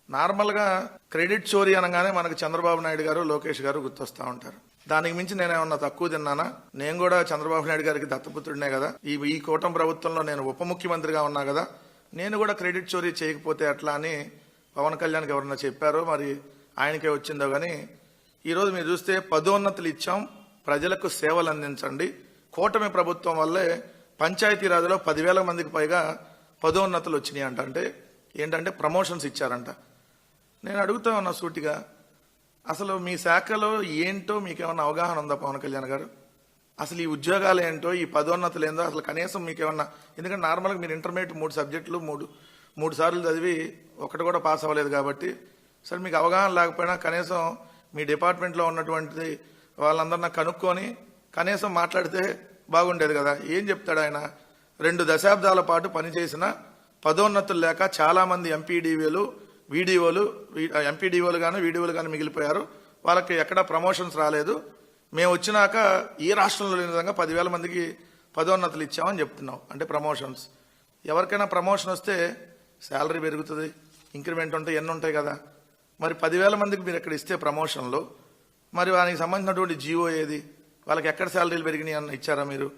నార్మల్గా క్రెడిట్ చోరీ అనగానే మనకు చంద్రబాబు నాయుడు గారు లోకేష్ గారు గుర్తొస్తా ఉంటారు. దానికి మించి నేనేమన్నా తక్కువ తిన్నానా? నేను కూడా చంద్రబాబు నాయుడు గారికి దత్తపుత్రుడినే కదా. ఈ కూటమి ప్రభుత్వంలో నేను ఉప ముఖ్యమంత్రిగా ఉన్నా కదా. నేను కూడా క్రెడిట్ చోరీ చేయకపోతే ఎట్లా అని పవన్ కళ్యాణ్కి ఎవరన్నా చెప్పారో మరి ఆయనకే వచ్చిందో కానీ ఈరోజు మీరు చూస్తే పదోన్నతులు ఇచ్చాం, ప్రజలకు సేవలు అందించండి. కూటమి ప్రభుత్వం వల్లే పంచాయతీరాజ్లో 10,000 మందికి పైగా పదోన్నతులు వచ్చినాయి అంట. అంటే ఏంటంటే ప్రమోషన్స్ ఇచ్చారంట. నేను అడుగుతా ఉన్నా సూటిగా, అసలు మీ శాఖలో ఏంటో మీకేమన్నా అవగాహన ఉందా పవన్ కళ్యాణ్ గారు? అసలు ఈ ఉద్యోగాలు ఏంటో, ఈ పదోన్నతులు ఏందో అసలు కనీసం మీకేమన్నా? ఎందుకంటే నార్మల్గా మీరు ఇంటర్మీడియట్ 3 సబ్జెక్టులు మూడు సార్లు చదివి ఒకటి కూడా పాస్ అవ్వలేదు కాబట్టి సరే మీకు అవగాహన లేకపోయినా కనీసం మీ డిపార్ట్మెంట్లో ఉన్నటువంటి వాళ్ళందరూ నాకు కనుక్కొని కనీసం మాట్లాడితే బాగుండేది కదా. ఏం చెప్తాడు ఆయన? 2 దశాబ్దాల పాటు పనిచేసిన పదోన్నతులు లేక చాలా మంది ఎంపీడీఓలు కానీ వీడియోలు కానీ మిగిలిపోయారు. వాళ్ళకి ఎక్కడ ప్రమోషన్స్ రాలేదు. మేము వచ్చినాక ఏ రాష్ట్రంలో లేని విధంగా 10,000 మందికి పదోన్నతులు ఇచ్చామని చెప్తున్నాం. అంటే ప్రమోషన్స్. ఎవరికైనా ప్రమోషన్ వస్తే శాలరీ పెరుగుతుంది, ఇంక్రిమెంట్ ఉంటాయి, ఎన్ని ఉంటాయి కదా. మరి 10,000 మందికి మీరు ఎక్కడ ఇస్తే ప్రమోషన్లు, మరి వానికి సంబంధించినటువంటి జీవో ఏది? వాళ్ళకి ఎక్కడ శాలరీలు పెరిగినాయి అన్న ఇచ్చారా మీరు?